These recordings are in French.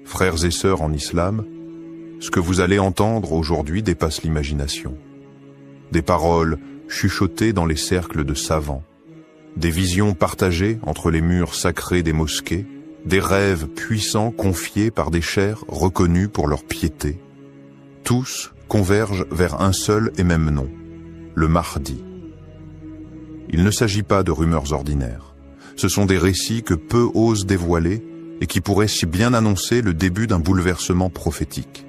Frères et sœurs en islam, ce que vous allez entendre aujourd'hui dépasse l'imagination. Des paroles chuchotées dans les cercles de savants, des visions partagées entre les murs sacrés des mosquées, des rêves puissants confiés par des chers reconnus pour leur piété. Tous convergent vers un seul et même nom, le Mahdi. Il ne s'agit pas de rumeurs ordinaires. Ce sont des récits que peu osent dévoiler et qui pourraient si bien annoncer le début d'un bouleversement prophétique.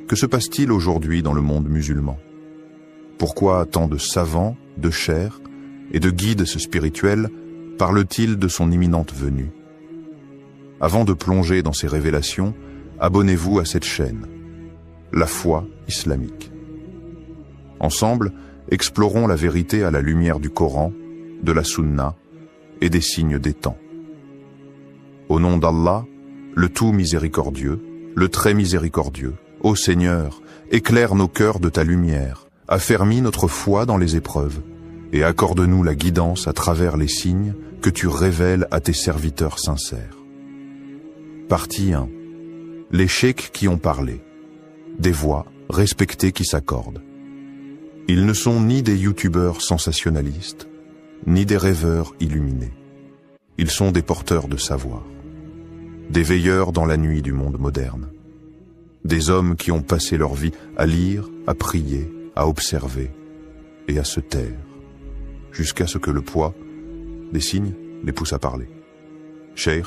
Que se passe-t-il aujourd'hui dans le monde musulman? Pourquoi tant de savants, de chers et de guides spirituels parlent-ils de son imminente venue? Avant de plonger dans ces révélations, abonnez-vous à cette chaîne, La Foi Islamique. Ensemble, explorons la vérité à la lumière du Coran, de la Sunna et des signes des temps. Au nom d'Allah, le tout miséricordieux, le très miséricordieux, ô Seigneur, éclaire nos cœurs de ta lumière, affermis notre foi dans les épreuves, et accorde-nous la guidance à travers les signes que tu révèles à tes serviteurs sincères. Partie 1. Les cheikhs qui ont parlé. Des voix respectées qui s'accordent. Ils ne sont ni des youtubeurs sensationnalistes, ni des rêveurs illuminés. Ils sont des porteurs de savoir, des veilleurs dans la nuit du monde moderne, des hommes qui ont passé leur vie à lire, à prier, à observer et à se taire, jusqu'à ce que le poids des signes les pousse à parler. Cheikh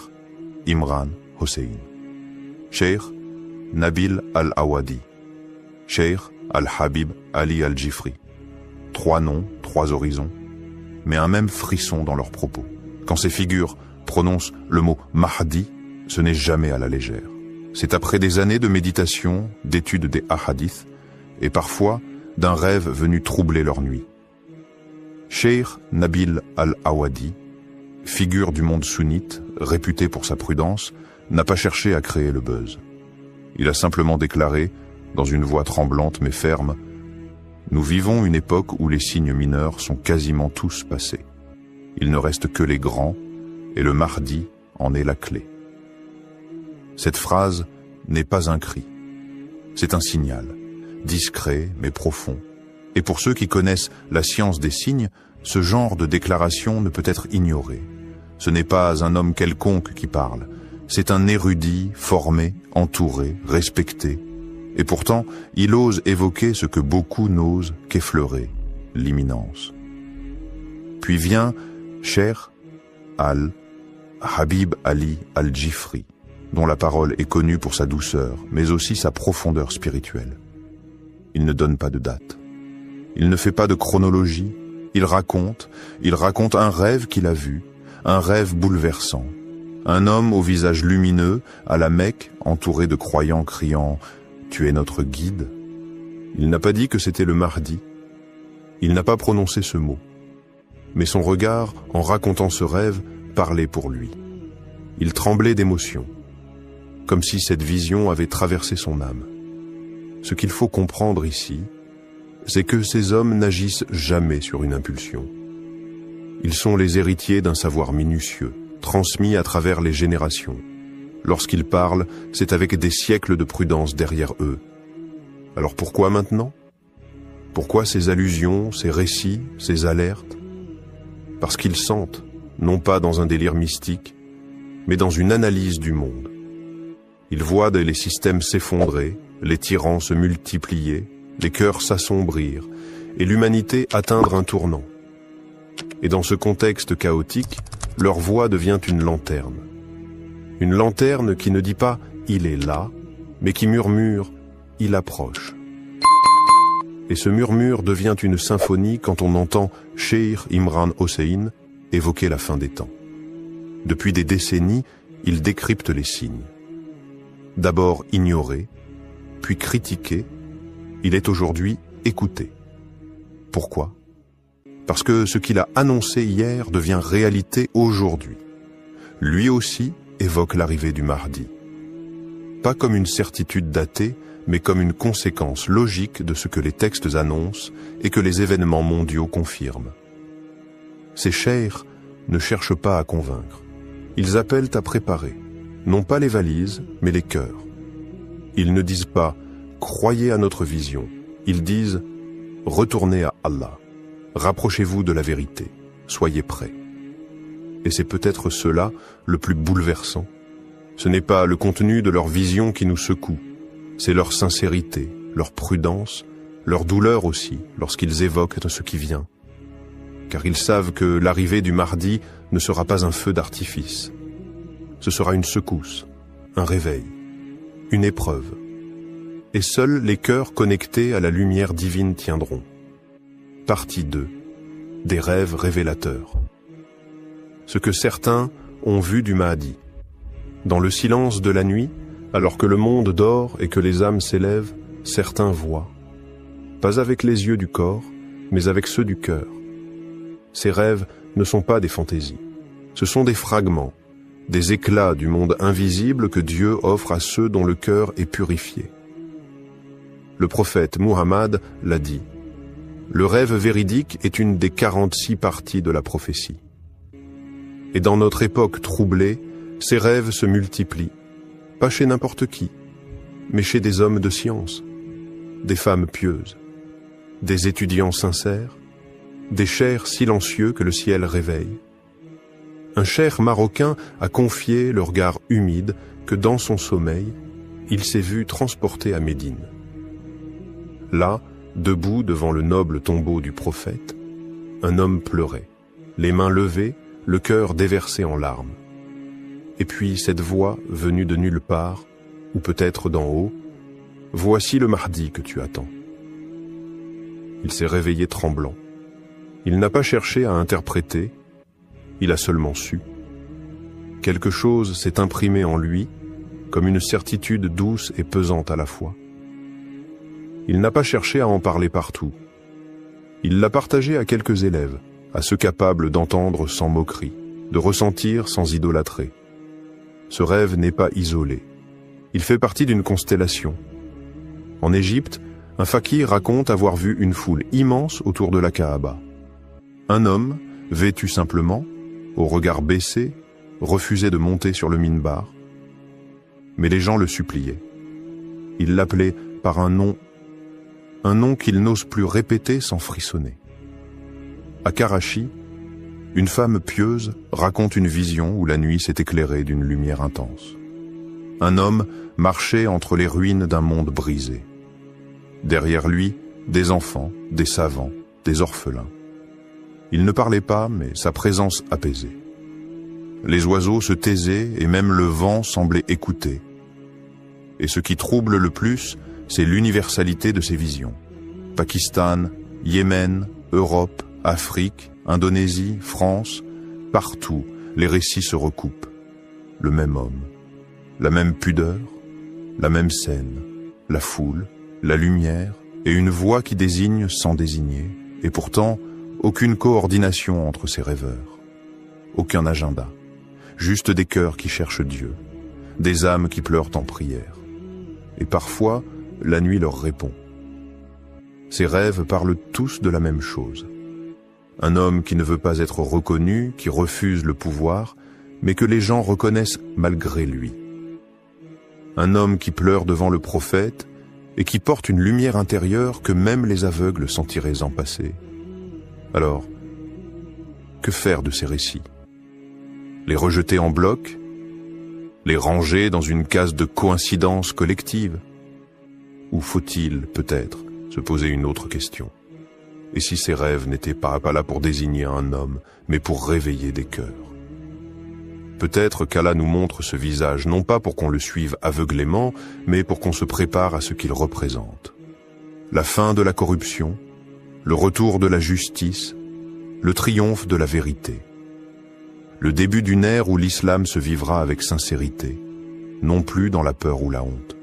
Imran Hossein, Cheikh Nabil Al-Awadi, Cheikh Al-Habib Ali Al-Jifri. 3 noms, 3 horizons, mais un même frisson dans leurs propos. Quand ces figures prononcent le mot Mahdi, ce n'est jamais à la légère. C'est après des années de méditation, d'étude des hadiths, et parfois d'un rêve venu troubler leur nuit. Cheikh Nabil Al-Awadi, figure du monde sunnite, réputé pour sa prudence, n'a pas cherché à créer le buzz. Il a simplement déclaré, dans une voix tremblante mais ferme, « Nous vivons une époque où les signes mineurs sont quasiment tous passés. Il ne reste que les grands, et le Mahdi en est la clé. » Cette phrase n'est pas un cri. C'est un signal, discret mais profond. Et pour ceux qui connaissent la science des signes, ce genre de déclaration ne peut être ignoré. Ce n'est pas un homme quelconque qui parle. C'est un érudit, formé, entouré, respecté. Et pourtant, il ose évoquer ce que beaucoup n'osent qu'effleurer, l'imminence. Puis vient Cheikh Al-Habib Ali Al-Jifri, dont la parole est connue pour sa douceur, mais aussi sa profondeur spirituelle. Il ne donne pas de date. Il ne fait pas de chronologie. Il raconte un rêve qu'il a vu, un rêve bouleversant. Un homme au visage lumineux, à la Mecque, entouré de croyants criant « Tu es notre guide ». Il n'a pas dit que c'était le Mahdi. Il n'a pas prononcé ce mot. Mais son regard, en racontant ce rêve, parlait pour lui. Il tremblait d'émotion, comme si cette vision avait traversé son âme. Ce qu'il faut comprendre ici, c'est que ces hommes n'agissent jamais sur une impulsion. Ils sont les héritiers d'un savoir minutieux, transmis à travers les générations. Lorsqu'ils parlent, c'est avec des siècles de prudence derrière eux. Alors pourquoi maintenant? Pourquoi ces allusions, ces récits, ces alertes? Parce qu'ils sentent, non pas dans un délire mystique, mais dans une analyse du monde. Ils voient les systèmes s'effondrer, les tyrans se multiplier, les cœurs s'assombrir, et l'humanité atteindre un tournant. Et dans ce contexte chaotique, leur voix devient une lanterne. Une lanterne qui ne dit pas « il est là », mais qui murmure « il approche ». Et ce murmure devient une symphonie quand on entend Cheikh Imran Hossein évoquer la fin des temps. Depuis des décennies, il décrypte les signes. D'abord ignoré, puis critiqué, il est aujourd'hui écouté. Pourquoi? Parce que ce qu'il a annoncé hier devient réalité aujourd'hui. Lui aussi évoque l'arrivée du Mahdi. Pas comme une certitude datée, mais comme une conséquence logique de ce que les textes annoncent et que les événements mondiaux confirment. Ces cheikhs ne cherchent pas à convaincre. Ils appellent à préparer. non pas les valises, mais les cœurs. Ils ne disent pas « croyez à notre vision », ils disent « retournez à Allah, rapprochez-vous de la vérité, soyez prêts ». Et c'est peut-être cela le plus bouleversant. Ce n'est pas le contenu de leur vision qui nous secoue, c'est leur sincérité, leur prudence, leur douleur aussi lorsqu'ils évoquent ce qui vient. Car ils savent que l'arrivée du Mahdi ne sera pas un feu d'artifice. Ce sera une secousse, un réveil, une épreuve. Et seuls les cœurs connectés à la lumière divine tiendront. Partie 2. Des rêves révélateurs. Ce que certains ont vu du Mahdi. Dans le silence de la nuit, alors que le monde dort et que les âmes s'élèvent, certains voient. Pas avec les yeux du corps, mais avec ceux du cœur. Ces rêves ne sont pas des fantaisies. Ce sont des fragments, des éclats du monde invisible que Dieu offre à ceux dont le cœur est purifié. Le prophète Muhammad l'a dit. Le rêve véridique est une des 46 parties de la prophétie. Et dans notre époque troublée, ces rêves se multiplient, pas chez n'importe qui, mais chez des hommes de science, des femmes pieuses, des étudiants sincères, des chers silencieux que le ciel réveille. Un cheikh marocain a confié le regard humide que dans son sommeil, il s'est vu transporté à Médine. Là, debout devant le noble tombeau du prophète, un homme pleurait, les mains levées, le cœur déversé en larmes. Et puis cette voix venue de nulle part, ou peut-être d'en haut, « Voici le Mahdi que tu attends ». Il s'est réveillé tremblant. Il n'a pas cherché à interpréter, il a seulement su. Quelque chose s'est imprimé en lui, comme une certitude douce et pesante à la fois. Il n'a pas cherché à en parler partout. Il l'a partagé à quelques élèves, à ceux capables d'entendre sans moquerie, de ressentir sans idolâtrer. Ce rêve n'est pas isolé. Il fait partie d'une constellation. En Égypte, un fakir raconte avoir vu une foule immense autour de la Kaaba. Un homme, vêtu simplement, au regard baissé, refusait de monter sur le minbar. Mais les gens le suppliaient. Ils l'appelaient par un nom qu'il n'ose plus répéter sans frissonner. À Karachi, une femme pieuse raconte une vision où la nuit s'est éclairée d'une lumière intense. Un homme marchait entre les ruines d'un monde brisé. Derrière lui, des enfants, des savants, des orphelins. Il ne parlait pas, mais sa présence apaisait. Les oiseaux se taisaient et même le vent semblait écouter. Et ce qui trouble le plus, c'est l'universalité de ces visions. Pakistan, Yémen, Europe, Afrique, Indonésie, France, partout, les récits se recoupent. Le même homme, la même pudeur, la même scène, la foule, la lumière et une voix qui désigne sans désigner, et pourtant aucune coordination entre ces rêveurs, aucun agenda, juste des cœurs qui cherchent Dieu, des âmes qui pleurent en prière. Et parfois, la nuit leur répond. Ces rêves parlent tous de la même chose. Un homme qui ne veut pas être reconnu, qui refuse le pouvoir, mais que les gens reconnaissent malgré lui. Un homme qui pleure devant le prophète et qui porte une lumière intérieure que même les aveugles sentiraient en passer. Alors, que faire de ces récits? Les rejeter en bloc? Les ranger dans une case de coïncidence collective? Ou faut-il, peut-être, se poser une autre question? Et si ces rêves n'étaient pas là pour désigner un homme, mais pour réveiller des cœurs? Peut-être qu'Allah nous montre ce visage, non pas pour qu'on le suive aveuglément, mais pour qu'on se prépare à ce qu'il représente. La fin de la corruption, le retour de la justice, le triomphe de la vérité. Le début d'une ère où l'islam se vivra avec sincérité, non plus dans la peur ou la honte.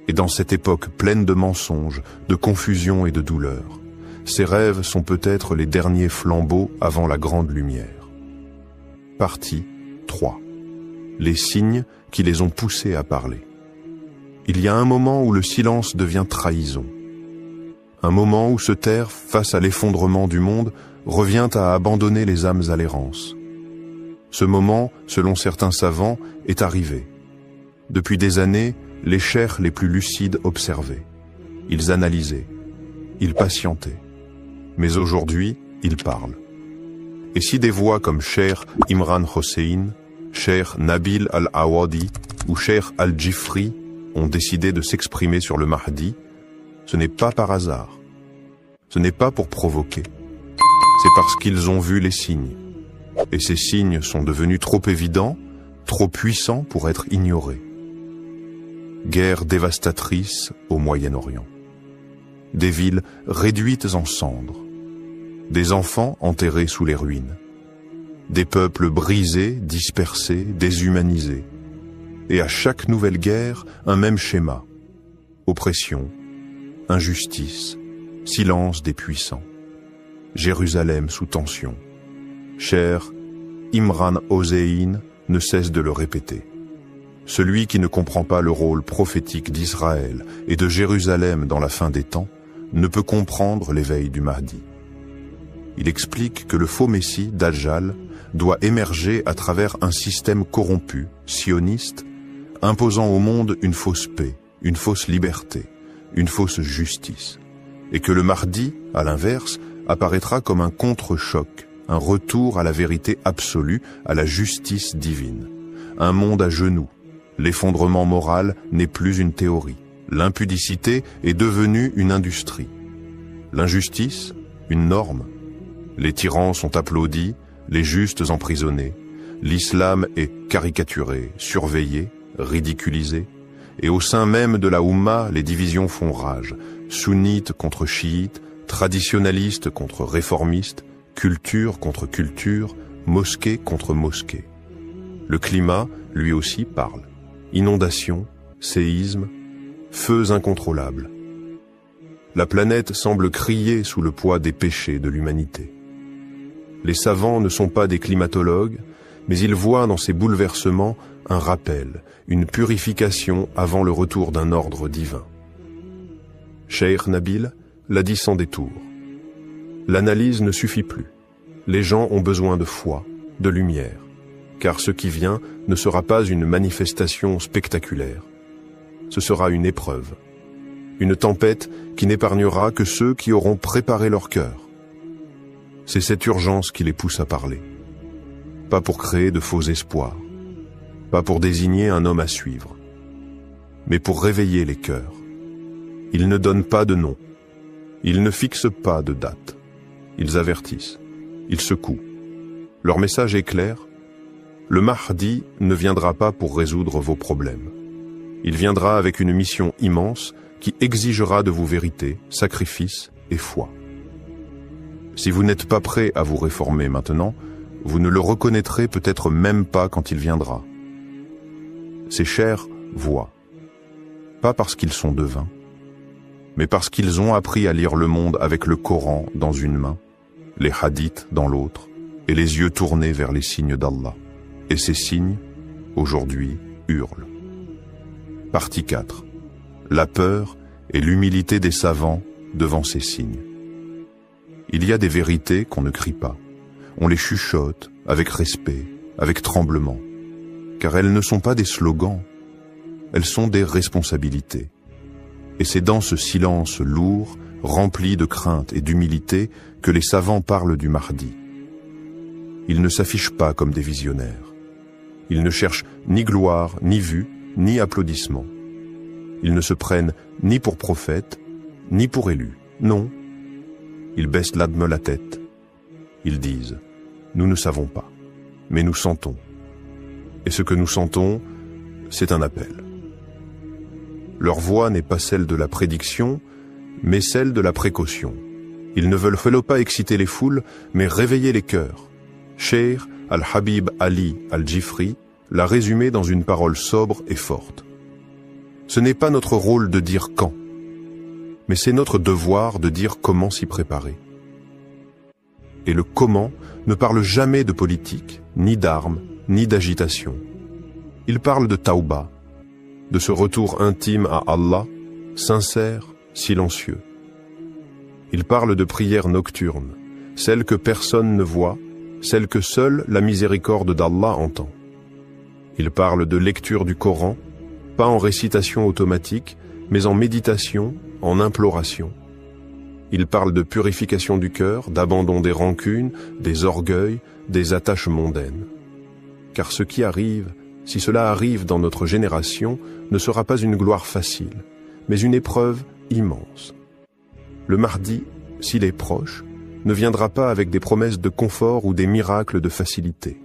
Et dans cette époque pleine de mensonges, de confusion et de douleur, ces rêves sont peut-être les derniers flambeaux avant la grande lumière. Partie 3. Les signes qui les ont poussés à parler. Il y a un moment où le silence devient trahison. Un moment où se taire face à l'effondrement du monde revient à abandonner les âmes à l'errance. Ce moment, selon certains savants, est arrivé. Depuis des années, les cheikhs les plus lucides observaient. Ils analysaient. Ils patientaient. Mais aujourd'hui, ils parlent. Et si des voix comme Cheikh Imran Hossein, Cheikh Nabil Al-Awadi ou Cheikh Al-Jifri ont décidé de s'exprimer sur le Mahdi, ce n'est pas par hasard. Ce n'est pas pour provoquer. C'est parce qu'ils ont vu les signes. Et ces signes sont devenus trop évidents, trop puissants pour être ignorés. Guerre dévastatrice au Moyen-Orient. Des villes réduites en cendres. Des enfants enterrés sous les ruines. Des peuples brisés, dispersés, déshumanisés. Et à chaque nouvelle guerre, un même schéma. Oppression, injustice, silence des puissants. Jérusalem sous tension. Cheikh Imran Hossein ne cesse de le répéter. Celui qui ne comprend pas le rôle prophétique d'Israël et de Jérusalem dans la fin des temps ne peut comprendre l'éveil du Mahdi. Il explique que le faux Messie, Dajjal, doit émerger à travers un système corrompu, sioniste, imposant au monde une fausse paix, une fausse liberté, une fausse justice. Et que le Mahdi, à l'inverse, apparaîtra comme un contre-choc, un retour à la vérité absolue, à la justice divine. Un monde à genoux. L'effondrement moral n'est plus une théorie. L'impudicité est devenue une industrie. L'injustice, une norme. Les tyrans sont applaudis, les justes emprisonnés. L'islam est caricaturé, surveillé, ridiculisé. Et au sein même de la Oumma, les divisions font rage. Sunnites contre chiites, traditionnalistes contre réformistes, culture contre culture, mosquée contre mosquée. Le climat, lui aussi, parle. Inondations, séismes, feux incontrôlables. La planète semble crier sous le poids des péchés de l'humanité. Les savants ne sont pas des climatologues, mais ils voient dans ces bouleversements un rappel, une purification avant le retour d'un ordre divin. Cheikh Nabil l'a dit sans détour. L'analyse ne suffit plus. Les gens ont besoin de foi, de lumière, car ce qui vient ne sera pas une manifestation spectaculaire. Ce sera une épreuve, une tempête qui n'épargnera que ceux qui auront préparé leur cœur. C'est cette urgence qui les pousse à parler. Pas pour créer de faux espoirs, pas pour désigner un homme à suivre, mais pour réveiller les cœurs. Ils ne donnent pas de nom, ils ne fixent pas de date, ils avertissent, ils secouent. Leur message est clair, le Mahdi ne viendra pas pour résoudre vos problèmes. Il viendra avec une mission immense qui exigera de vous vérité, sacrifice et foi. Si vous n'êtes pas prêt à vous réformer maintenant, vous ne le reconnaîtrez peut-être même pas quand il viendra. Ces chers voient, pas parce qu'ils sont devins, mais parce qu'ils ont appris à lire le monde avec le Coran dans une main, les hadiths dans l'autre, et les yeux tournés vers les signes d'Allah. Et ces signes, aujourd'hui, hurlent. Partie 4. La peur et l'humilité des savants devant ces signes. Il y a des vérités qu'on ne crie pas. On les chuchote avec respect, avec tremblement. Car elles ne sont pas des slogans, elles sont des responsabilités. Et c'est dans ce silence lourd, rempli de crainte et d'humilité, que les savants parlent du Mahdi. Ils ne s'affichent pas comme des visionnaires. Ils ne cherchent ni gloire, ni vue, ni applaudissements. Ils ne se prennent ni pour prophètes, ni pour élus. Non. Ils baissent l'âme la tête. Ils disent, nous ne savons pas, mais nous sentons. Et ce que nous sentons, c'est un appel. Leur voix n'est pas celle de la prédiction, mais celle de la précaution. Ils ne veulent pas exciter les foules, mais réveiller les cœurs. Cheikh Al-Habib Ali Al-Jifri l'a résumé dans une parole sobre et forte. Ce n'est pas notre rôle de dire quand, mais c'est notre devoir de dire comment s'y préparer. Et le comment ne parle jamais de politique, ni d'armes, ni d'agitation. Il parle de tauba, de ce retour intime à Allah, sincère, silencieux. Il parle de prières nocturnes, celles que personne ne voit, celle que seule la miséricorde d'Allah entend. Il parle de lecture du Coran, pas en récitation automatique, mais en méditation, en imploration. Il parle de purification du cœur, d'abandon des rancunes, des orgueils, des attaches mondaines. Car ce qui arrive, si cela arrive dans notre génération, ne sera pas une gloire facile, mais une épreuve immense. Le Mahdi, s'il est proche, ne viendra pas avec des promesses de confort ou des miracles de facilité.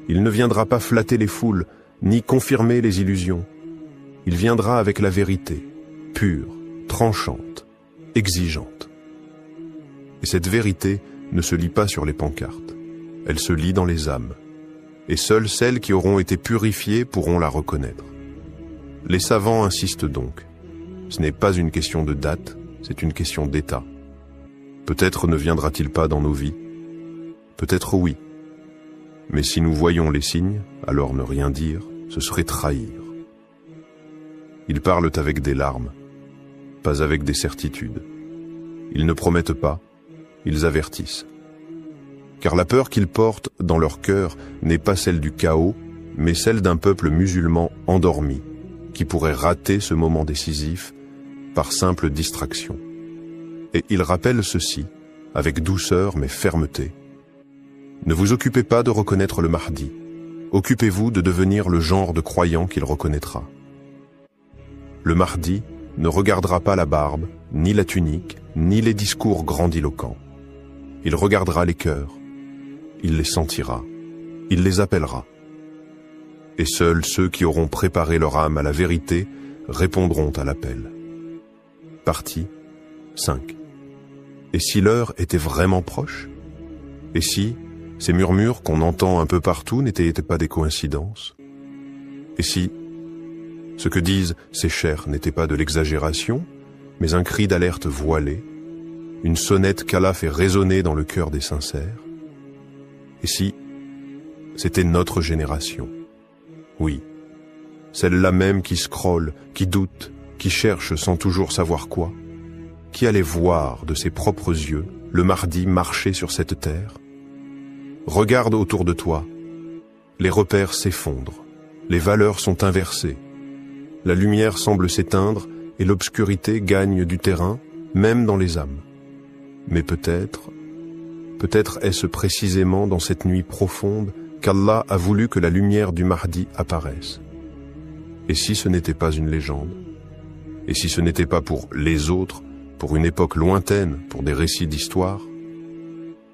Il ne viendra pas flatter les foules, ni confirmer les illusions. Il viendra avec la vérité, pure, tranchante, exigeante. Et cette vérité ne se lit pas sur les pancartes, elle se lit dans les âmes. Et seules celles qui auront été purifiées pourront la reconnaître. Les savants insistent donc. Ce n'est pas une question de date, c'est une question d'état. Peut-être ne viendra-t-il pas dans nos vies. Peut-être oui. Mais si nous voyons les signes, alors ne rien dire, ce serait trahir. Ils parlent avec des larmes, pas avec des certitudes. Ils ne promettent pas, ils avertissent. Car la peur qu'ils portent dans leur cœur n'est pas celle du chaos, mais celle d'un peuple musulman endormi, qui pourrait rater ce moment décisif par simple distraction. Et ils rappellent ceci, avec douceur mais fermeté. Ne vous occupez pas de reconnaître le Mahdi, occupez-vous de devenir le genre de croyant qu'il reconnaîtra. Le Mahdi ne regardera pas la barbe, ni la tunique, ni les discours grandiloquents. Il regardera les cœurs, il les sentira, il les appellera. Et seuls ceux qui auront préparé leur âme à la vérité répondront à l'appel. Partie 5. Et si l'heure était vraiment proche? Et si ces murmures qu'on entend un peu partout n'étaient pas des coïncidences? Et si ce que disent ces chers n'était pas de l'exagération, mais un cri d'alerte voilé, une sonnette qu'Allah fait résonner dans le cœur des sincères? Et si c'était notre génération? Oui, celle-là même qui scrolle, qui doute, qui cherche sans toujours savoir quoi, qui allait voir de ses propres yeux le Mahdi marcher sur cette terre? Regarde autour de toi, les repères s'effondrent, les valeurs sont inversées, la lumière semble s'éteindre et l'obscurité gagne du terrain, même dans les âmes. Mais peut-être est-ce précisément dans cette nuit profonde qu'Allah a voulu que la lumière du Mahdi apparaisse. Et si ce n'était pas une légende? Et si ce n'était pas pour les autres, pour une époque lointaine, pour des récits d'histoire?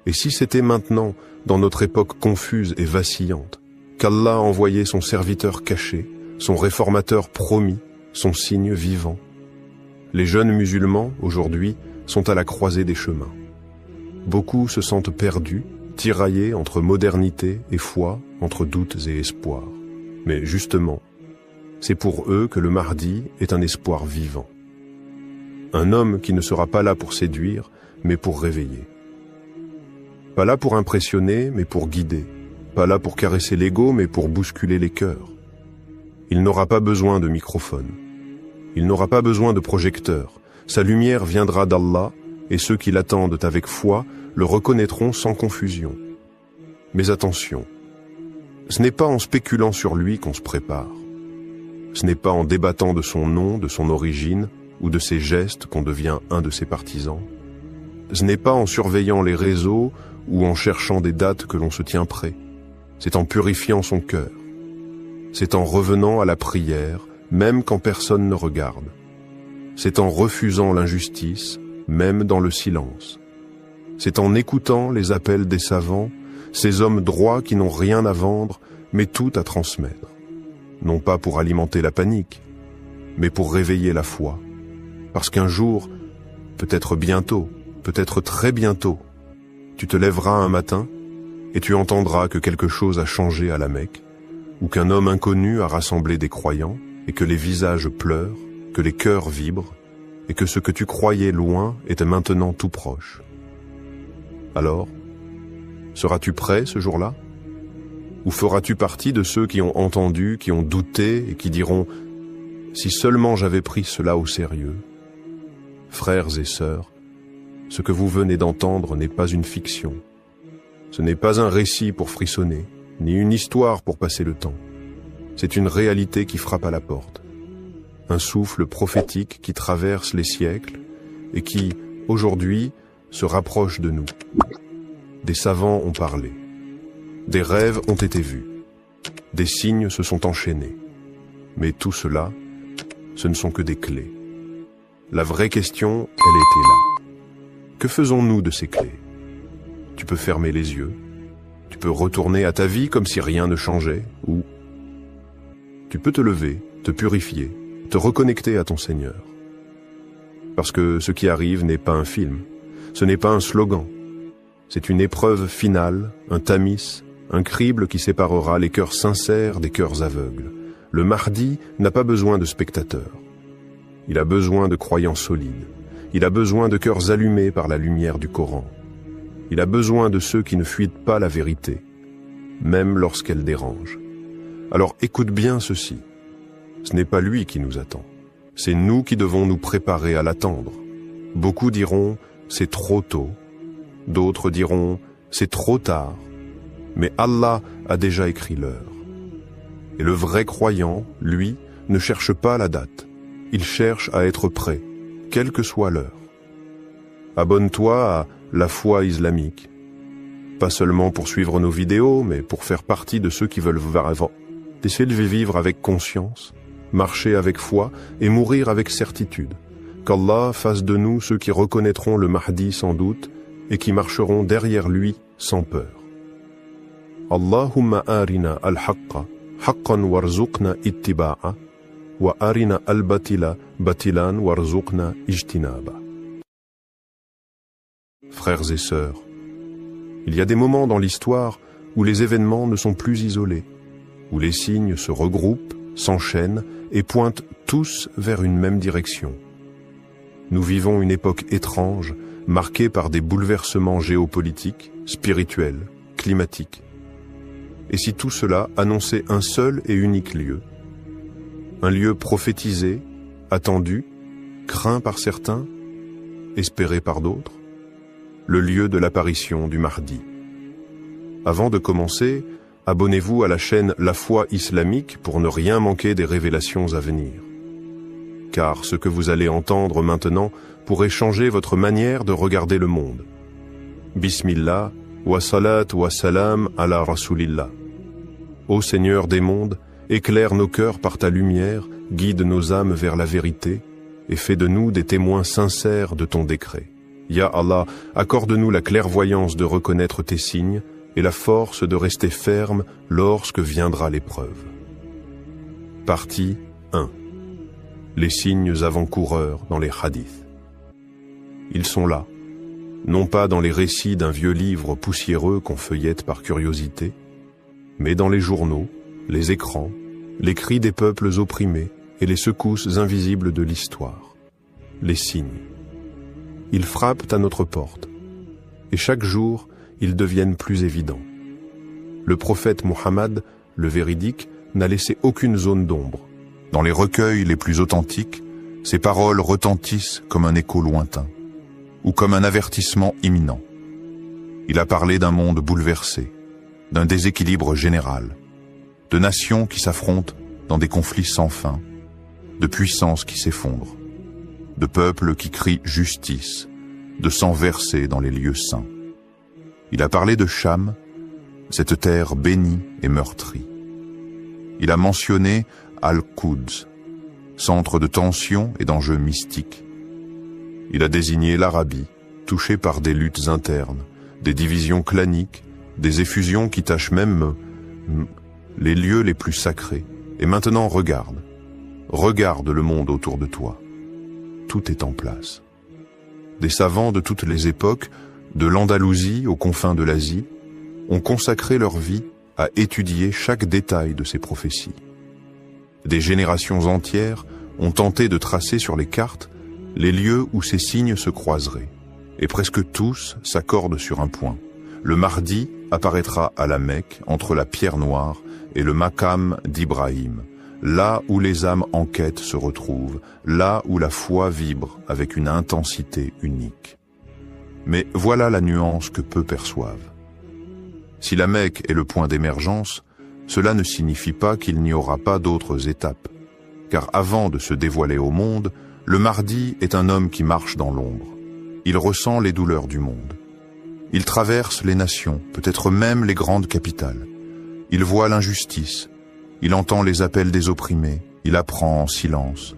Et si c'était maintenant, dans notre époque confuse et vacillante, qu'Allah a envoyé son serviteur caché, son réformateur promis, son signe vivant? Les jeunes musulmans, aujourd'hui, sont à la croisée des chemins. Beaucoup se sentent perdus, tiraillés entre modernité et foi, entre doutes et espoirs. Mais justement, c'est pour eux que le Mahdi est un espoir vivant. Un homme qui ne sera pas là pour séduire, mais pour réveiller. Pas là pour impressionner, mais pour guider. Pas là pour caresser l'ego, mais pour bousculer les cœurs. Il n'aura pas besoin de microphone. Il n'aura pas besoin de projecteur. Sa lumière viendra d'Allah, et ceux qui l'attendent avec foi le reconnaîtront sans confusion. Mais attention, ce n'est pas en spéculant sur lui qu'on se prépare. Ce n'est pas en débattant de son nom, de son origine, ou de ses gestes qu'on devient un de ses partisans. Ce n'est pas en surveillant les réseaux ou en cherchant des dates que l'on se tient prêt. C'est en purifiant son cœur. C'est en revenant à la prière, même quand personne ne regarde. C'est en refusant l'injustice, même dans le silence. C'est en écoutant les appels des savants, ces hommes droits qui n'ont rien à vendre, mais tout à transmettre. Non pas pour alimenter la panique, mais pour réveiller la foi. Parce qu'un jour, peut-être bientôt, peut-être très bientôt, tu te lèveras un matin et tu entendras que quelque chose a changé à la Mecque, ou qu'un homme inconnu a rassemblé des croyants, et que les visages pleurent, que les cœurs vibrent, et que ce que tu croyais loin était maintenant tout proche. Alors, seras-tu prêt ce jour-là? Ou feras-tu partie de ceux qui ont entendu, qui ont douté et qui diront « Si seulement j'avais pris cela au sérieux ». Frères et sœurs, ce que vous venez d'entendre n'est pas une fiction. Ce n'est pas un récit pour frissonner, ni une histoire pour passer le temps. C'est une réalité qui frappe à la porte. Un souffle prophétique qui traverse les siècles et qui, aujourd'hui, se rapproche de nous. Des savants ont parlé. Des rêves ont été vus. Des signes se sont enchaînés. Mais tout cela, ce ne sont que des clés. La vraie question, elle était là. Que faisons-nous de ces clés? Tu peux fermer les yeux. Tu peux retourner à ta vie comme si rien ne changeait, ou tu peux te lever, te purifier, te reconnecter à ton Seigneur. Parce que ce qui arrive n'est pas un film, ce n'est pas un slogan. C'est une épreuve finale, un tamis, un crible qui séparera les cœurs sincères des cœurs aveugles. Le Mahdi n'a pas besoin de spectateurs. Il a besoin de croyants solides. Il a besoin de cœurs allumés par la lumière du Coran. Il a besoin de ceux qui ne fuient pas la vérité, même lorsqu'elle dérange. Alors écoute bien ceci. Ce n'est pas lui qui nous attend. C'est nous qui devons nous préparer à l'attendre. Beaucoup diront « c'est trop tôt ». D'autres diront « c'est trop tard ». Mais Allah a déjà écrit l'heure. Et le vrai croyant, lui, ne cherche pas la date. Il cherche à être prêt, quelle que soit l'heure. Abonne-toi à La Foi Islamique. Pas seulement pour suivre nos vidéos, mais pour faire partie de ceux qui veulent vivre avec conscience, marcher avec foi et mourir avec certitude. Qu'Allah fasse de nous ceux qui reconnaîtront le Mahdi sans doute et qui marcheront derrière lui sans peur. Allahumma arina al-haqqa haqqan warzuqna ittiba'a wa arina al-batila batilan warzuqna ijtinaba. Frères et sœurs, il y a des moments dans l'histoire où les événements ne sont plus isolés, où les signes se regroupent, s'enchaînent et pointent tous vers une même direction. Nous vivons une époque étrange, marquée par des bouleversements géopolitiques, spirituels, climatiques. Et si tout cela annonçait un seul et unique lieu, un lieu prophétisé, attendu, craint par certains, espéré par d'autres, le lieu de l'apparition du Mahdi. Avant de commencer, abonnez-vous à la chaîne La Foi Islamique pour ne rien manquer des révélations à venir. Car ce que vous allez entendre maintenant pourrait changer votre manière de regarder le monde. Bismillah, wa salat wa salam ala rasulillah. Ô Seigneur des mondes, éclaire nos cœurs par ta lumière, guide nos âmes vers la vérité et fais de nous des témoins sincères de ton décret. Ya Allah, accorde-nous la clairvoyance de reconnaître tes signes et la force de rester ferme lorsque viendra l'épreuve. Partie 1. Les signes avant-coureurs dans les hadiths. Ils sont là, non pas dans les récits d'un vieux livre poussiéreux qu'on feuillette par curiosité, mais dans les journaux, les écrans, les cris des peuples opprimés et les secousses invisibles de l'histoire. Les signes. Ils frappent à notre porte, et chaque jour, ils deviennent plus évidents. Le prophète Mohammed, le véridique, n'a laissé aucune zone d'ombre. Dans les recueils les plus authentiques, ses paroles retentissent comme un écho lointain, ou comme un avertissement imminent. Il a parlé d'un monde bouleversé, d'un déséquilibre général, de nations qui s'affrontent dans des conflits sans fin, de puissances qui s'effondrent, de peuples qui crient justice, de sang versé dans les lieux saints. Il a parlé de Cham, cette terre bénie et meurtrie. Il a mentionné Al-Quds, centre de tensions et d'enjeux mystiques. Il a désigné l'Arabie, touchée par des luttes internes, des divisions claniques, des effusions qui tachent même les lieux les plus sacrés. Et maintenant regarde le monde autour de toi. Tout est en place. Des savants de toutes les époques, de l'Andalousie aux confins de l'Asie, ont consacré leur vie à étudier chaque détail de ces prophéties. Des générations entières ont tenté de tracer sur les cartes les lieux où ces signes se croiseraient, et presque tous s'accordent sur un point. Le Mahdi apparaîtra à la Mecque entre la pierre noire et le Maqam d'Ibrahim, là où les âmes en quête se retrouvent, là où la foi vibre avec une intensité unique. Mais voilà la nuance que peu perçoivent. Si la Mecque est le point d'émergence, cela ne signifie pas qu'il n'y aura pas d'autres étapes. Car avant de se dévoiler au monde, le Mahdi est un homme qui marche dans l'ombre. Il ressent les douleurs du monde. Il traverse les nations, peut-être même les grandes capitales. Il voit l'injustice. Il entend les appels des opprimés. Il apprend en silence.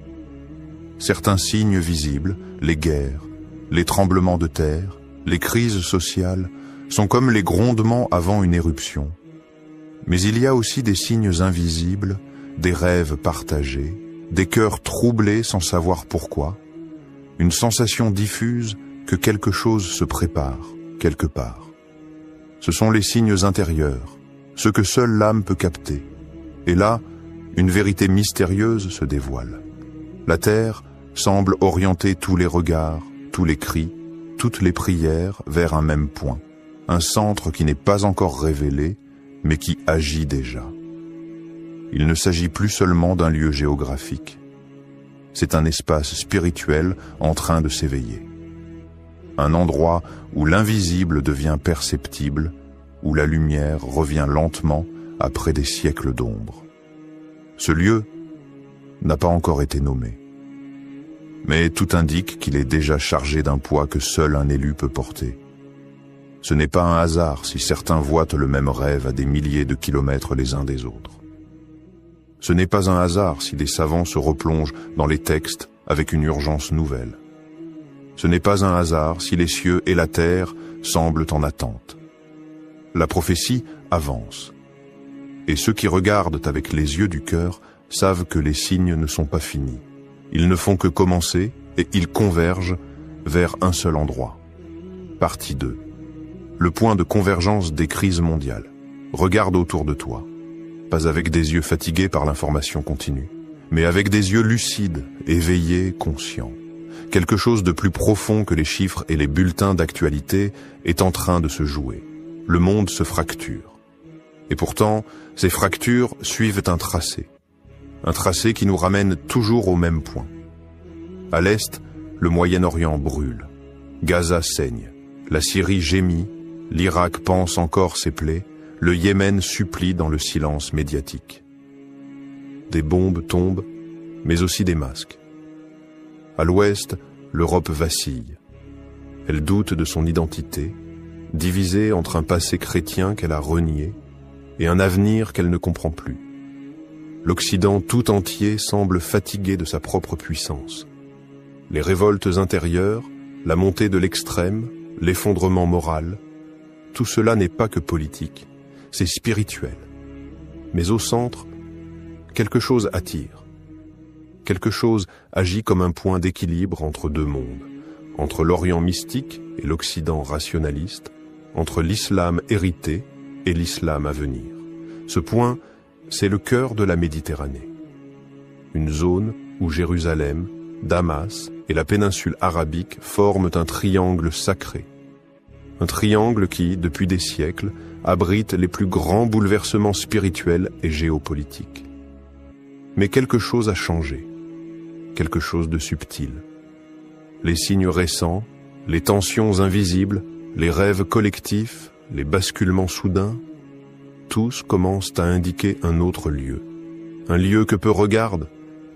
Certains signes visibles, les guerres, les tremblements de terre, les crises sociales, sont comme les grondements avant une éruption. Mais il y a aussi des signes invisibles, des rêves partagés, des cœurs troublés sans savoir pourquoi, une sensation diffuse que quelque chose se prépare, quelque part. Ce sont les signes intérieurs, ceux que seule l'âme peut capter. Et là, une vérité mystérieuse se dévoile. La terre semble orienter tous les regards, tous les cris, toutes les prières vers un même point. Un centre qui n'est pas encore révélé, mais qui agit déjà. Il ne s'agit plus seulement d'un lieu géographique. C'est un espace spirituel en train de s'éveiller. Un endroit où l'invisible devient perceptible, où la lumière revient lentement après des siècles d'ombre. Ce lieu n'a pas encore été nommé. Mais tout indique qu'il est déjà chargé d'un poids que seul un élu peut porter. Ce n'est pas un hasard si certains voient le même rêve à des milliers de kilomètres les uns des autres. Ce n'est pas un hasard si des savants se replongent dans les textes avec une urgence nouvelle. Ce n'est pas un hasard si les cieux et la terre semblent en attente. La prophétie avance. Et ceux qui regardent avec les yeux du cœur savent que les signes ne sont pas finis. Ils ne font que commencer et ils convergent vers un seul endroit. Partie 2. Le point de convergence des crises mondiales. Regarde autour de toi. Pas avec des yeux fatigués par l'information continue, mais avec des yeux lucides, éveillés, conscients. Quelque chose de plus profond que les chiffres et les bulletins d'actualité est en train de se jouer. Le monde se fracture. Et pourtant, ces fractures suivent un tracé. Un tracé qui nous ramène toujours au même point. À l'est, le Moyen-Orient brûle. Gaza saigne. La Syrie gémit. L'Irak pense encore ses plaies. Le Yémen supplie dans le silence médiatique. Des bombes tombent, mais aussi des masques. À l'ouest, l'Europe vacille. Elle doute de son identité, divisée entre un passé chrétien qu'elle a renié et un avenir qu'elle ne comprend plus. L'Occident tout entier semble fatigué de sa propre puissance. Les révoltes intérieures, la montée de l'extrême, l'effondrement moral, tout cela n'est pas que politique, c'est spirituel. Mais au centre, quelque chose attire. Quelque chose agit comme un point d'équilibre entre deux mondes, entre l'Orient mystique et l'Occident rationaliste, entre l'islam hérité et l'islam à venir. Ce point, c'est le cœur de la Méditerranée. Une zone où Jérusalem, Damas et la péninsule arabique forment un triangle sacré. Un triangle qui, depuis des siècles, abrite les plus grands bouleversements spirituels et géopolitiques. Mais quelque chose a changé, quelque chose de subtil. Les signes récents, les tensions invisibles, les rêves collectifs, les basculements soudains, tous commencent à indiquer un autre lieu. Un lieu que peu regardent,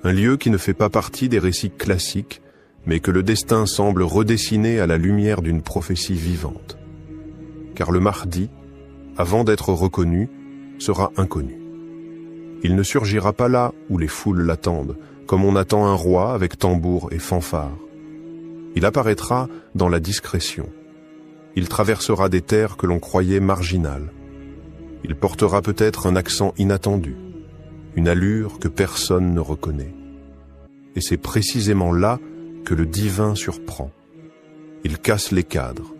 un lieu qui ne fait pas partie des récits classiques, mais que le destin semble redessiner à la lumière d'une prophétie vivante. Car le Mahdi, avant d'être reconnu, sera inconnu. Il ne surgira pas là où les foules l'attendent, comme on attend un roi avec tambour et fanfare. Il apparaîtra dans la discrétion. Il traversera des terres que l'on croyait marginales. Il portera peut-être un accent inattendu, une allure que personne ne reconnaît. Et c'est précisément là que le divin surprend. Il casse les cadres,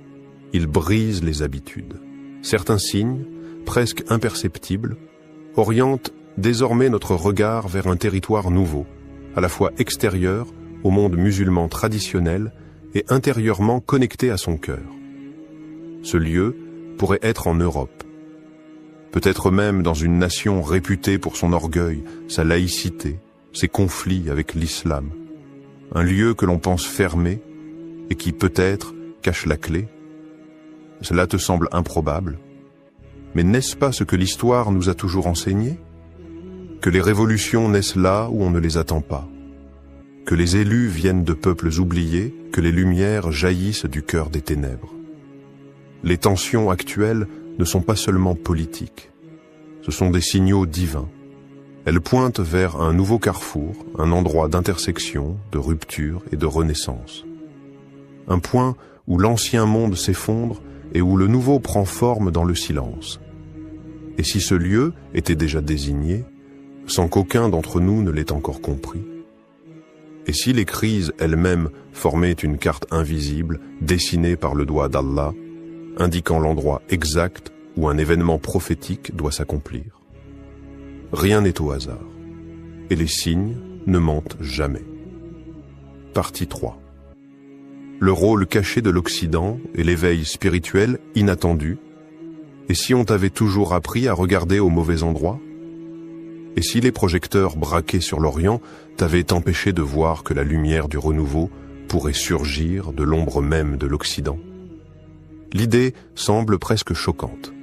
il brise les habitudes. Certains signes, presque imperceptibles, orientent désormais notre regard vers un territoire nouveau, à la fois extérieur au monde musulman traditionnel et intérieurement connecté à son cœur. Ce lieu pourrait être en Europe, peut-être même dans une nation réputée pour son orgueil, sa laïcité, ses conflits avec l'islam. Un lieu que l'on pense fermé et qui peut-être cache la clé. Cela te semble improbable? Mais n'est-ce pas ce que l'histoire nous a toujours enseigné? Que les révolutions naissent là où on ne les attend pas. Que les élus viennent de peuples oubliés, que les lumières jaillissent du cœur des ténèbres. Les tensions actuelles ne sont pas seulement politiques. Ce sont des signaux divins. Elles pointent vers un nouveau carrefour, un endroit d'intersection, de rupture et de renaissance. Un point où l'ancien monde s'effondre et où le nouveau prend forme dans le silence. Et si ce lieu était déjà désigné, sans qu'aucun d'entre nous ne l'ait encore compris? Et si les crises elles-mêmes formaient une carte invisible, dessinée par le doigt d'Allah, indiquant l'endroit exact où un événement prophétique doit s'accomplir? Rien n'est au hasard, et les signes ne mentent jamais. Partie 3. Le rôle caché de l'Occident et l'éveil spirituel inattendu. Et si on t'avait toujours appris à regarder au mauvais endroit? Et si les projecteurs braqués sur l'Orient t'avaient empêché de voir que la lumière du renouveau pourrait surgir de l'ombre même de l'Occident? L'idée semble presque choquante,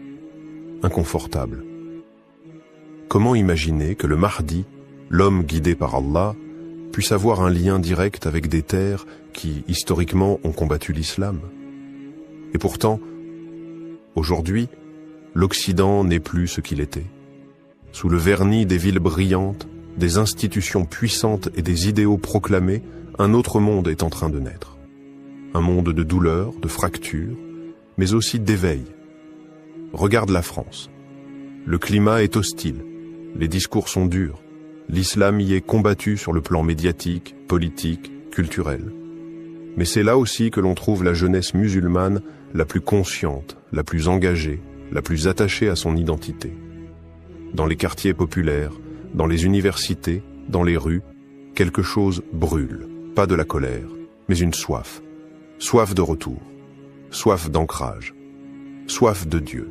inconfortable. Comment imaginer que le Mahdi, l'homme guidé par Allah, puisse avoir un lien direct avec des terres qui, historiquement, ont combattu l'islam? Et pourtant, aujourd'hui, l'Occident n'est plus ce qu'il était. Sous le vernis des villes brillantes, des institutions puissantes et des idéaux proclamés, un autre monde est en train de naître. Un monde de douleur, de fractures, mais aussi d'éveil. Regarde la France. Le climat est hostile, les discours sont durs, l'islam y est combattu sur le plan médiatique, politique, culturel. Mais c'est là aussi que l'on trouve la jeunesse musulmane la plus consciente, la plus engagée, la plus attachée à son identité. Dans les quartiers populaires, dans les universités, dans les rues, quelque chose brûle, pas de la colère, mais une soif. Soif de retour, soif d'ancrage, soif de Dieu.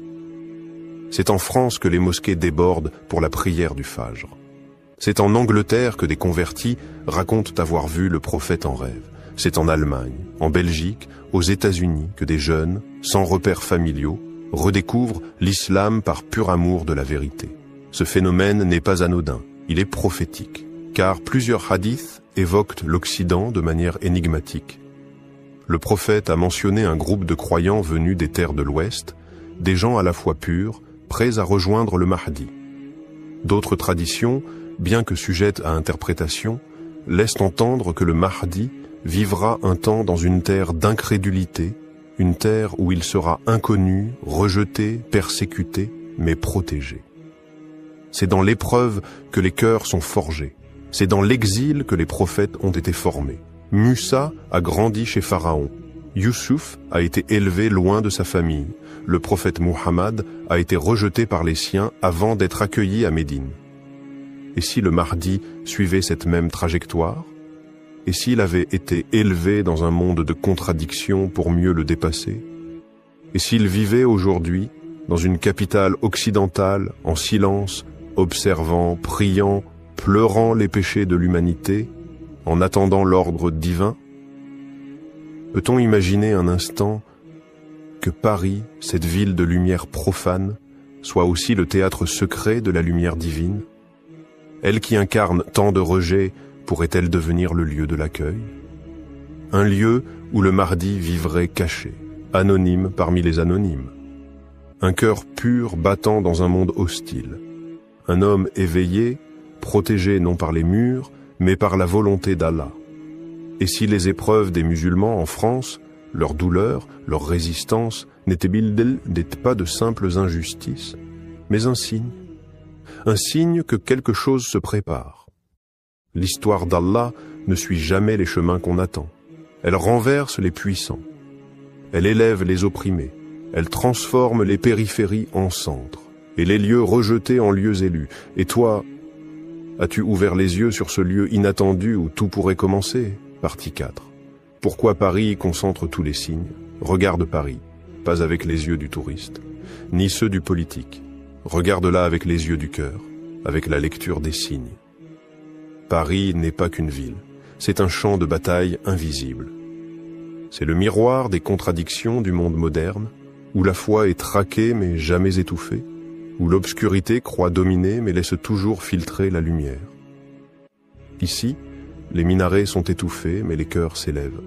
C'est en France que les mosquées débordent pour la prière du Fajr. C'est en Angleterre que des convertis racontent avoir vu le prophète en rêve. C'est en Allemagne, en Belgique, aux États-Unis que des jeunes, sans repères familiaux, redécouvrent l'islam par pur amour de la vérité. Ce phénomène n'est pas anodin, il est prophétique, car plusieurs hadiths évoquent l'Occident de manière énigmatique. Le prophète a mentionné un groupe de croyants venus des terres de l'Ouest, des gens à la fois purs, prêts à rejoindre le Mahdi. D'autres traditions, bien que sujettes à interprétation, laissent entendre que le Mahdi vivra un temps dans une terre d'incrédulité, une terre où il sera inconnu, rejeté, persécuté, mais protégé. C'est dans l'épreuve que les cœurs sont forgés. C'est dans l'exil que les prophètes ont été formés. Musa a grandi chez Pharaon. Youssouf a été élevé loin de sa famille. Le prophète Muhammad a été rejeté par les siens avant d'être accueilli à Médine. Et si le Mahdi suivait cette même trajectoire? Et s'il avait été élevé dans un monde de contradictions pour mieux le dépasser? Et s'il vivait aujourd'hui dans une capitale occidentale, en silence, observant, priant, pleurant les péchés de l'humanité, en attendant l'ordre divin? Peut-on imaginer un instant que Paris, cette ville de lumière profane, soit aussi le théâtre secret de la lumière divine? Elle qui incarne tant de rejets, pourrait-elle devenir le lieu de l'accueil? Un lieu où le Mahdi vivrait caché, anonyme parmi les anonymes. Un cœur pur battant dans un monde hostile. Un homme éveillé, protégé non par les murs, mais par la volonté d'Allah. Et si les épreuves des musulmans en France, leur douleur, leur résistance, n'étaient pas de simples injustices, mais un signe que quelque chose se prépare. L'histoire d'Allah ne suit jamais les chemins qu'on attend. Elle renverse les puissants. Elle élève les opprimés. Elle transforme les périphéries en centres et les lieux rejetés en lieux élus. Et toi, as-tu ouvert les yeux sur ce lieu inattendu où tout pourrait commencer? Partie 4. Pourquoi Paris concentre tous les signes? Regarde Paris, pas avec les yeux du touriste, ni ceux du politique. Regarde-la avec les yeux du cœur, avec la lecture des signes. Paris n'est pas qu'une ville, c'est un champ de bataille invisible. C'est le miroir des contradictions du monde moderne, où la foi est traquée mais jamais étouffée, où l'obscurité croit dominer mais laisse toujours filtrer la lumière. Ici, les minarets sont étouffés mais les cœurs s'élèvent.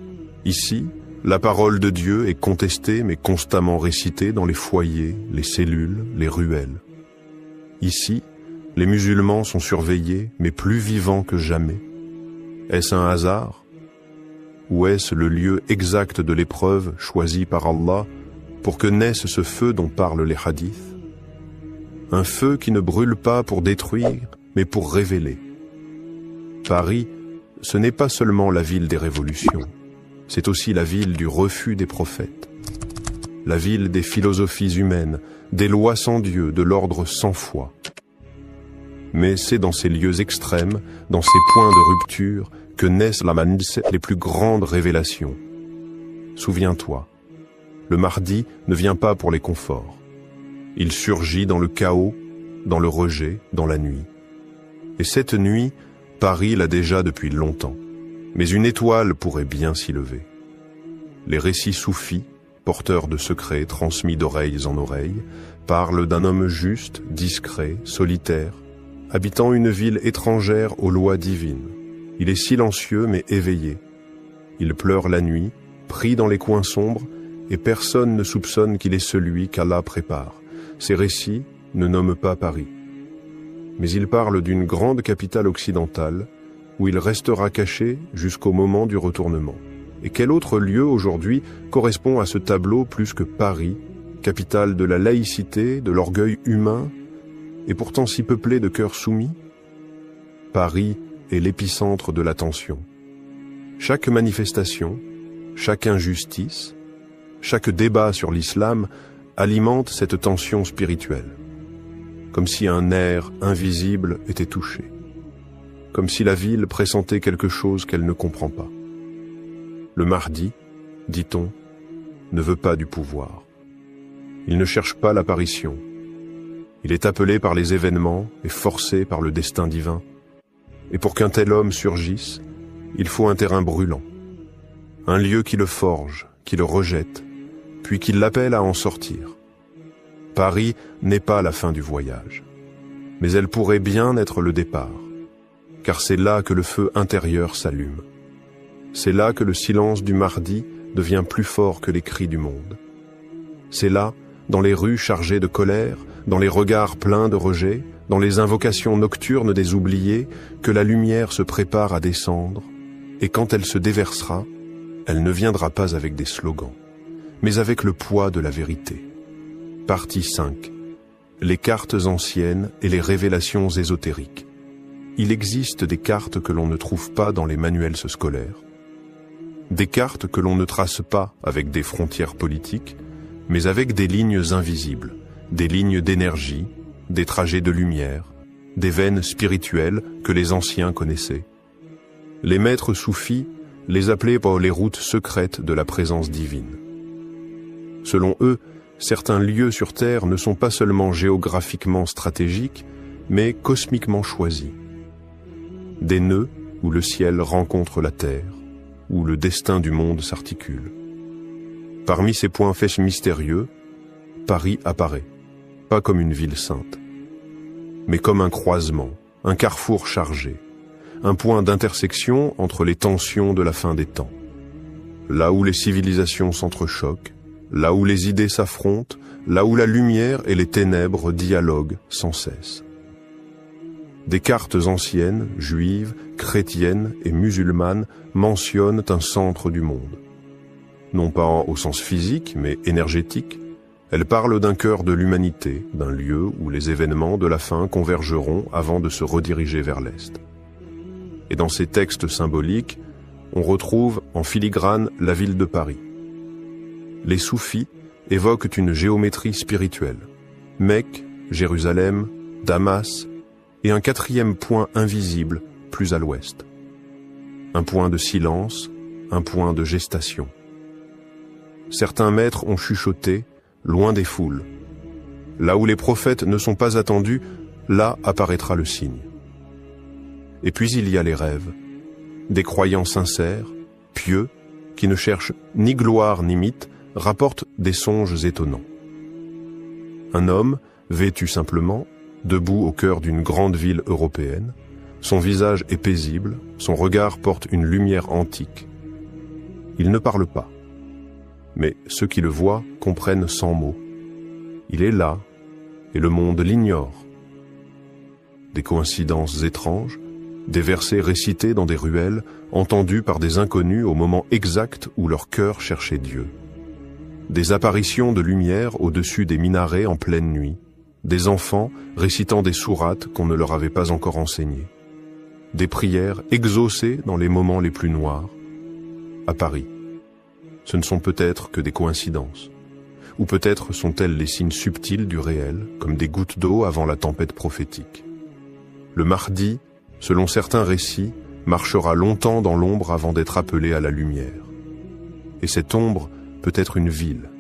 Ici, la parole de Dieu est contestée mais constamment récitée dans les foyers, les cellules, les ruelles. Ici, les musulmans sont surveillés mais plus vivants que jamais. Est-ce un hasard? Ou est-ce le lieu exact de l'épreuve choisi par Allah pour que naisse ce feu dont parlent les hadiths? Un feu qui ne brûle pas pour détruire, mais pour révéler. Paris, ce n'est pas seulement la ville des révolutions, c'est aussi la ville du refus des prophètes, la ville des philosophies humaines, des lois sans Dieu, de l'ordre sans foi. Mais c'est dans ces lieux extrêmes, dans ces points de rupture, que naissent les plus grandes révélations. Souviens-toi, le Mahdi ne vient pas pour les conforts. Il surgit dans le chaos, dans le rejet, dans la nuit. Et cette nuit, Paris l'a déjà depuis longtemps. Mais une étoile pourrait bien s'y lever. Les récits soufis, porteurs de secrets transmis d'oreilles en oreilles, parlent d'un homme juste, discret, solitaire, habitant une ville étrangère aux lois divines. Il est silencieux mais éveillé. Il pleure la nuit, pris dans les coins sombres, et personne ne soupçonne qu'il est celui qu'Allah prépare. Ces récits ne nomment pas Paris. Mais ils parlent d'une grande capitale occidentale, où il restera caché jusqu'au moment du retournement. Et quel autre lieu aujourd'hui correspond à ce tableau plus que Paris, capitale de la laïcité, de l'orgueil humain, et pourtant si peuplée de cœurs soumis? Paris est l'épicentre de la tension. Chaque manifestation, chaque injustice, chaque débat sur l'islam alimente cette tension spirituelle, comme si un nerf invisible était touché, comme si la ville pressentait quelque chose qu'elle ne comprend pas. Le Mahdi, dit-on, ne veut pas du pouvoir. Il ne cherche pas l'apparition. Il est appelé par les événements et forcé par le destin divin. Et pour qu'un tel homme surgisse, il faut un terrain brûlant, un lieu qui le forge, qui le rejette, puis qui l'appelle à en sortir. Paris n'est pas la fin du voyage, mais elle pourrait bien être le départ, car c'est là que le feu intérieur s'allume. C'est là que le silence du Mahdi devient plus fort que les cris du monde. C'est là, dans les rues chargées de colère, dans les regards pleins de rejet, dans les invocations nocturnes des oubliés, que la lumière se prépare à descendre, et quand elle se déversera, elle ne viendra pas avec des slogans, mais avec le poids de la vérité. Partie 5. Les cartes anciennes et les révélations ésotériques. Il existe des cartes que l'on ne trouve pas dans les manuels scolaires, des cartes que l'on ne trace pas avec des frontières politiques, mais avec des lignes invisibles, des lignes d'énergie, des trajets de lumière, des veines spirituelles que les anciens connaissaient. Les maîtres soufis les appelaient par les routes secrètes de la présence divine. Selon eux, certains lieux sur Terre ne sont pas seulement géographiquement stratégiques, mais cosmiquement choisis. Des nœuds où le ciel rencontre la Terre, où le destin du monde s'articule. Parmi ces points faits mystérieux, Paris apparaît, pas comme une ville sainte, mais comme un croisement, un carrefour chargé, un point d'intersection entre les tensions de la fin des temps. Là où les civilisations s'entrechoquent, là où les idées s'affrontent, là où la lumière et les ténèbres dialoguent sans cesse. Des cartes anciennes, juives, chrétiennes et musulmanes mentionnent un centre du monde. Non pas au sens physique, mais énergétique, elles parlent d'un cœur de l'humanité, d'un lieu où les événements de la fin convergeront avant de se rediriger vers l'Est. Et dans ces textes symboliques, on retrouve en filigrane la ville de Paris. Les soufis évoquent une géométrie spirituelle. Mecque, Jérusalem, Damas, et un quatrième point invisible plus à l'ouest. Un point de silence, un point de gestation. Certains maîtres ont chuchoté, loin des foules. Là où les prophètes ne sont pas attendus, là apparaîtra le signe. Et puis il y a les rêves, des croyants sincères, pieux, qui ne cherchent ni gloire ni mythe, rapportent des songes étonnants. Un homme, vêtu simplement, debout au cœur d'une grande ville européenne. Son visage est paisible, son regard porte une lumière antique. Il ne parle pas, mais ceux qui le voient comprennent sans mots. Il est là, et le monde l'ignore. Des coïncidences étranges, des versets récités dans des ruelles, entendus par des inconnus au moment exact où leur cœur cherchait Dieu. Des apparitions de lumière au-dessus des minarets en pleine nuit, des enfants récitant des sourates qu'on ne leur avait pas encore enseignées, des prières exaucées dans les moments les plus noirs. À Paris, ce ne sont peut-être que des coïncidences, ou peut-être sont-elles les signes subtils du réel, comme des gouttes d'eau avant la tempête prophétique. Le Mahdi, selon certains récits, marchera longtemps dans l'ombre avant d'être appelé à la lumière. Et cette ombre peut être une ville,